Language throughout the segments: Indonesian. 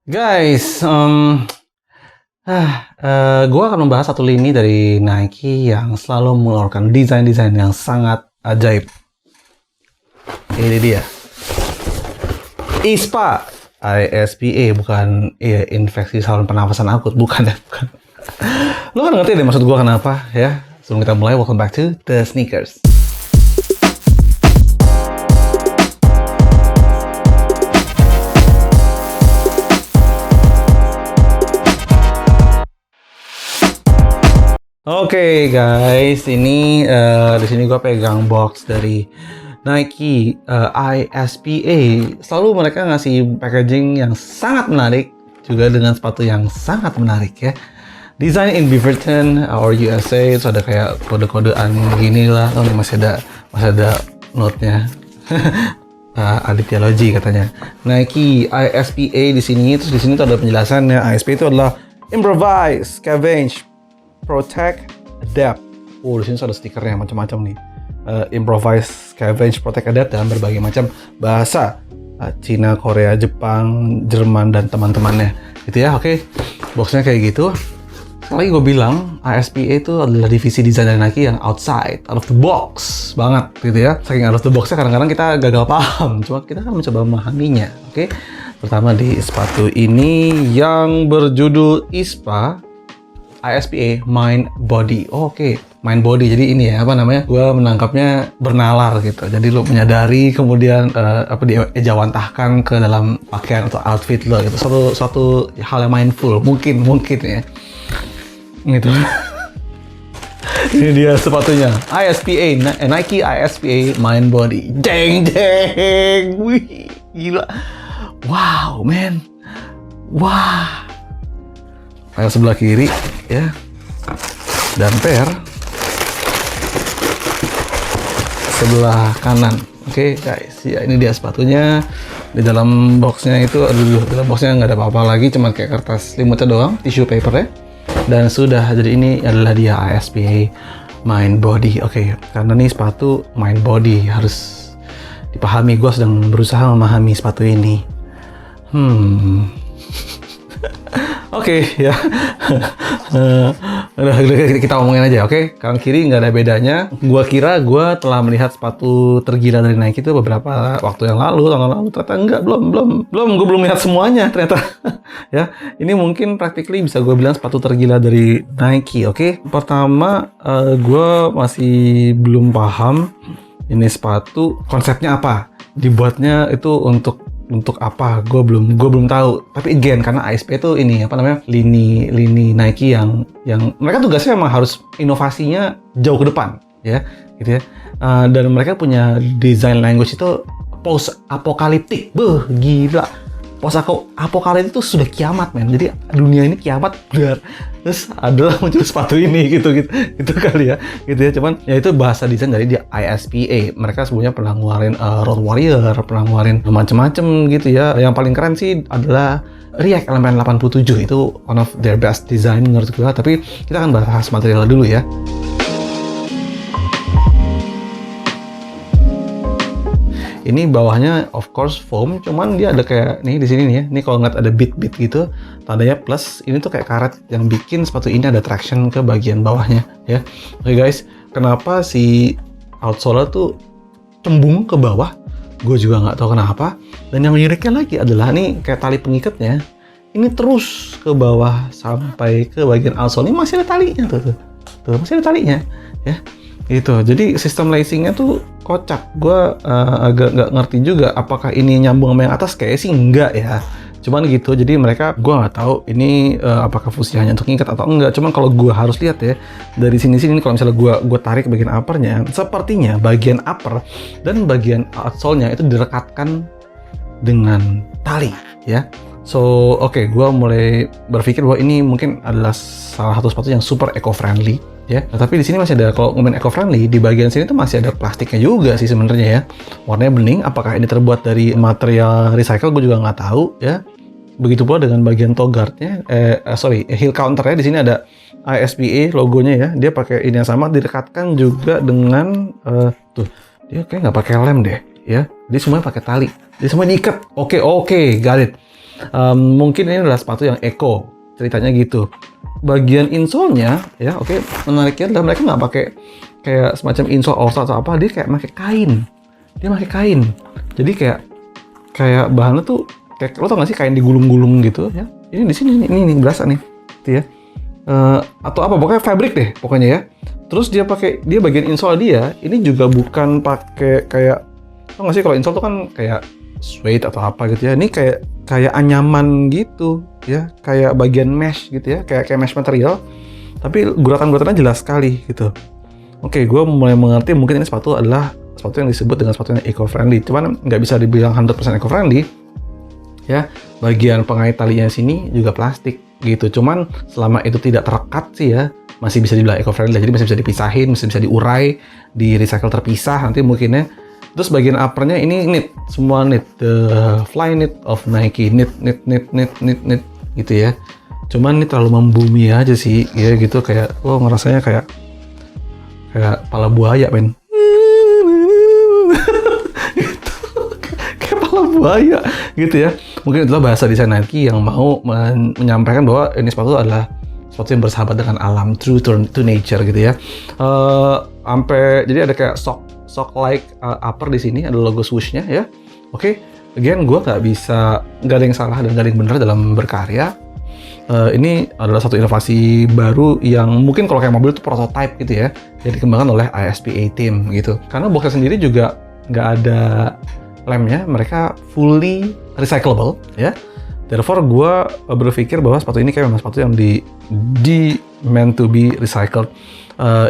Guys, gua akan membahas satu lini dari Nike yang selalu mengeluarkan desain-desain yang sangat ajaib. Ini dia. ISPA, ISPA, bukan infeksi saluran pernafasan akut, bukan ya, bukan. Lo kan ngerti deh maksud gua kenapa ya? Sebelum kita mulai, welcome back to The Sneakers. Oke guys, ini di sini gue pegang box dari Nike ISPA. Selalu mereka ngasih packaging yang sangat menarik, juga dengan sepatu yang sangat menarik ya. Design in Beaverton or USA, itu ada kayak kode-kodean gini lah. Oh, ini masih ada note-nya. Aditya Logi katanya. Nike ISPA di sini, terus di sini tuh ada penjelasannya. ISPA itu adalah Improvise, Scavenge, Protect, Adapt. Di sini ada stikernya macam-macam nih. Improvise, Scavenge, Protect, Adapt dalam berbagai macam bahasa. Cina, Korea, Jepang, Jerman, dan teman-temannya. Gitu ya, oke. Boxnya kayak gitu. Sekali lagi gue bilang, ISPA itu adalah divisi desain dari Nike yang outside, out of the box banget gitu ya. Saking out of the boxnya kadang-kadang kita gagal paham. Cuma kita kan mencoba memahaminya, oke. Pertama di sepatu ini yang berjudul ISPA, ISPA Mind Body. Oke. Mind Body. Jadi ini ya, apa namanya? Gua menangkapnya bernalar gitu. Jadi lo menyadari kemudian diejawantahkan ke dalam pakaian atau outfit lo gitu. Suatu hal yang mindful. Mungkin ya. Gitu. Ini dia sepatunya. ISPA, Nike ISPA Mind Body. Deng. Wih, gila. Wow, man. Wah. Pair sebelah kiri ya, dan pair sebelah kanan. Oke guys, ya ini dia sepatunya. Di dalam boxnya itu, dalam boxnya nggak ada apa-apa lagi, cuma kayak kertas limutnya doang, tissue paper ya. Dan sudah, jadi ini adalah dia ISPA Mind Body. Oke, karena nih sepatu Mind Body harus dipahami. Gue sedang berusaha memahami sepatu ini. Oke, ya. Udah kita ngomongin aja, oke? Kanan kiri nggak ada bedanya. Gua kira gua telah melihat sepatu tergila dari Nike itu beberapa waktu yang lalu, tahun lalu. Ternyata enggak, belum. Gua belum lihat semuanya ternyata. Ya, ini mungkin practically bisa gua bilang sepatu tergila dari Nike, oke? Pertama, gua masih belum paham ini sepatu konsepnya apa. Dibuatnya itu untuk apa? Gue belum tahu. Tapi again, karena ISPA itu ini apa namanya, lini Nike yang mereka tugasnya memang harus inovasinya jauh ke depan ya, gitu ya. Dan mereka punya design language itu post apokaliptik. Gila. Post apokaliptik itu sudah kiamat, men. Jadi dunia ini kiamat benar. Terus adalah muncul sepatu ini gitu kali ya. Gitu ya. Cuman ya itu bahasa desain dari dia ISPA. Mereka sebelumnya pernah ngeluarin Road Warrior, pernah ngeluarin macam-macam gitu ya. Yang paling keren sih adalah React Element 87. Itu one of their best design menurut gue. Tapi kita akan bahas material dulu ya. Ini bawahnya of course foam, cuman dia ada kayak nih di sini nih ya. Ini kalau ngeliat ada bit gitu, tandanya plus. Ini tuh kayak karet yang bikin sepatu ini ada traction ke bagian bawahnya ya. Oke guys, kenapa si outsole tuh cembung ke bawah? Gue juga nggak tahu kenapa. Dan yang menyuriknya lagi adalah nih kayak tali pengikatnya. Ini terus ke bawah sampai ke bagian outsole. Ini masih ada talinya tuh masih ada talinya ya. Gitu. Jadi sistem lacingnya tuh kocak. Gue agak nggak ngerti juga apakah ini nyambung sama yang atas. Kayaknya sih enggak ya. Cuman gitu. Jadi mereka, gue nggak tahu ini apakah fungsi hanya untuk ngikat atau enggak. Cuman kalau gue harus lihat ya dari sini kalau misalnya gue tarik bagian uppernya, sepertinya bagian upper dan bagian outsole-nya itu direkatkan dengan tali ya. So oke, gue mulai berpikir bahwa ini mungkin adalah salah satu sepatu yang super eco-friendly ya. Nah, tapi di sini masih ada, kalau ngomongin eco-friendly, di bagian sini tuh masih ada plastiknya juga sih sebenarnya ya. Warnanya bening. Apakah ini terbuat dari material recycle? Gue juga nggak tahu ya. Begitu pula dengan bagian toe guardnya, heel counternya. Di sini ada ISPA logonya ya. Dia pakai ini yang sama, direkatkan juga dengan tuh. Dia kayak nggak pakai lem deh ya. Dia semuanya pakai tali. Dia semua diikat. Oke, got it. Mungkin ini adalah sepatu yang eco, ceritanya gitu. Bagian insole-nya, ya oke, menariknya adalah mereka nggak pakai kayak semacam insole all-star atau apa, dia kayak pakai kain. Dia pakai kain. Jadi kayak bahannya tuh kayak, lo tau gak sih kain digulung-gulung gitu ya? Ini di sini ini berasa nih, gitu ya. Atau apa, pokoknya fabric deh pokoknya ya. Terus dia bagian insole dia ini juga bukan pakai kayak, tau gak sih kalau insole tuh kan kayak suede atau apa gitu ya. Ini kayak anyaman gitu ya, kayak bagian mesh gitu ya, kayak mesh material. Tapi guratan-guratannya jelas sekali gitu. Oke, gue mulai mengerti mungkin ini sepatu adalah sepatu yang disebut dengan sepatu yang eco-friendly. Cuman nggak bisa dibilang 100% eco-friendly. Ya, bagian pengait talinya sini juga plastik gitu. Cuman selama itu tidak terekat sih ya, masih bisa dibilang eco-friendly. Jadi masih bisa dipisahin, masih bisa diurai, di recycle terpisah nanti mungkinnya. Terus bagian uppernya ini knit, semua knit, the fly knit of Nike, knit gitu ya. Cuman ini terlalu membumi aja sih, ya gitu, kayak ngerasanya kayak pala buaya, men. Gitu. Kayak pala buaya gitu ya. Mungkin itulah bahasa desain Nike yang mau menyampaikan bahwa ini sepatu adalah sepatu yang bersahabat dengan alam, true to nature gitu ya. Jadi ada kayak sock like upper di sini, ada logo swoosh-nya ya. Oke, again gue nggak ada yang salah dan nggak ada yang benar dalam berkarya. Ini adalah satu inovasi baru yang mungkin kalau kayak mobil itu prototype gitu ya, yang dikembangkan oleh ISPA team gitu. Karena boxnya sendiri juga nggak ada lemnya, mereka fully recyclable ya. Therefore gue berpikir bahwa sepatu ini kayak memang sepatu yang meant to be recycled.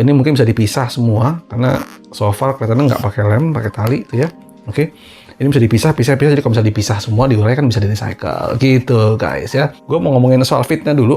Ini mungkin bisa dipisah semua karena so far kelihatannya nggak pakai lem, pakai tali itu ya. Oke. Ini bisa dipisah, jadi kalau bisa dipisah semua, diurai kan bisa di-recycle gitu guys ya. Gue mau ngomongin soal fitnya dulu.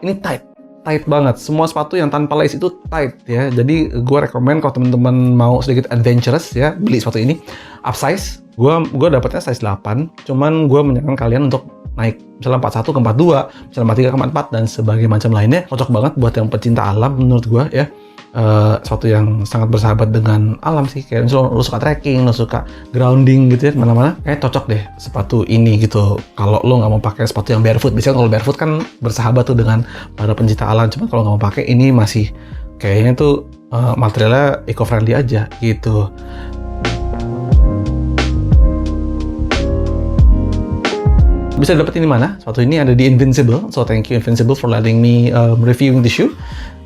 Ini tight banget. Semua sepatu yang tanpa lace itu tight ya. Jadi gue rekomen kalau teman-teman mau sedikit adventurous ya, beli sepatu ini upsize. Gue dapetnya size 8, cuman gue menyarankan kalian untuk naik misalnya 41 ke 42, misalnya 43 ke 44 dan sebagainya macam lainnya. Cocok banget buat yang pecinta alam menurut gue ya. Suatu yang sangat bersahabat dengan alam sih, kayak misalnya lo suka trekking, lo suka grounding gitu ya mana-mana, kayak cocok deh sepatu ini gitu. Kalau lo nggak mau pakai sepatu yang barefoot, biasanya kalau barefoot kan bersahabat tuh dengan para pencinta alam, cuma kalau nggak mau pakai ini masih kayaknya tuh materialnya eco-friendly aja gitu. Bisa dapetin di mana? Sepatu ini ada di Invincible, so thank you Invincible for letting me reviewing the shoe.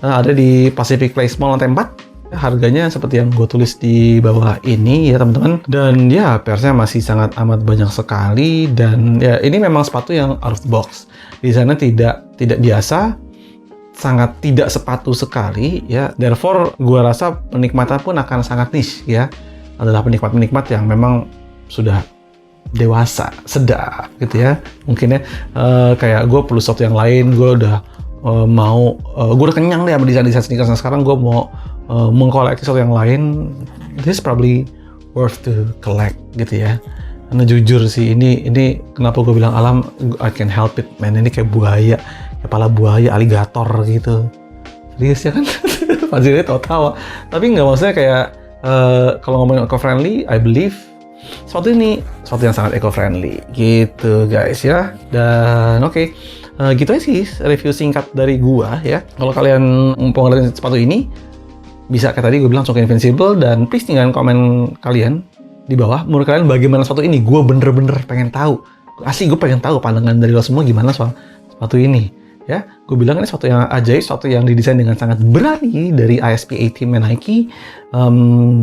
Ada di Pacific Place Mall lantai 4. Harganya seperti yang gue tulis di bawah ini ya teman-teman. Dan ya pairsnya masih sangat amat banyak sekali. Dan ya ini memang sepatu yang out of the box. Desainnya tidak biasa, sangat tidak sepatu sekali ya. Therefore gue rasa penikmatnya pun akan sangat niche ya. Adalah penikmat-penikmat yang memang sudah dewasa, sedap gitu ya. Mungkin ya kayak gue perlu sesuatu yang lain, gue udah gue udah kenyang deh sama desain sneakers. Nah, sekarang gue mau mengkoleksi sesuatu yang lain. This is probably worth to collect gitu ya. Karena jujur sih ini kenapa gue bilang alam, I can help it man. Ini kayak buaya, kepala buaya, aligator gitu. Serius ya kan? Pasti tahu. Tapi nggak, maksudnya kayak kalau ngomongin eco-friendly, I believe sepatu ini sepatu yang sangat eco-friendly gitu guys ya. Dan oke. Gitu aja sih review singkat dari gua ya. Kalau kalian mau ngeliatin sepatu ini, bisa kayak tadi gue bilang, langsung ke Invincible, dan please tinggalin komen kalian di bawah. Menurut kalian bagaimana sepatu ini? Gue bener-bener pengen tahu. Asli gue pengen tahu pandangan dari lo semua gimana soal sepatu ini. Ya, gue bilang ini sepatu yang ajaib, sepatu yang didesain dengan sangat berani dari ISPA team Nike.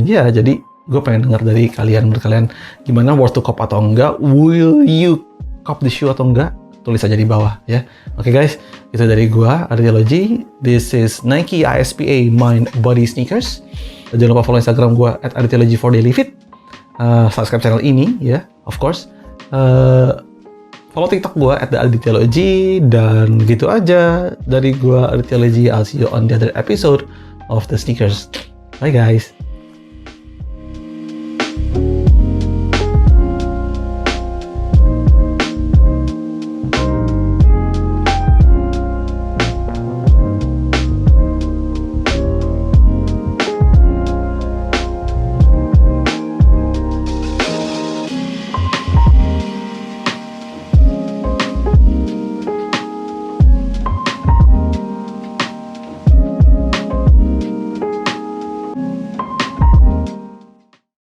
Ya, jadi gue pengen dengar dari kalian. Menurut kalian gimana, worth to cop atau enggak? Will you cop the shoe atau enggak? Tulis aja di bawah ya. Oke guys, itu dari gua, Aditya. This is Nike ISPA Mind Body Sneakers. Jangan lupa follow Instagram gua @aditya for daily fit. Subscribe channel ini ya, of course. Follow TikTok gua @aditya. Dan gitu aja dari gua, Aditya. I'll see you on the other episode of the sneakers. Bye guys.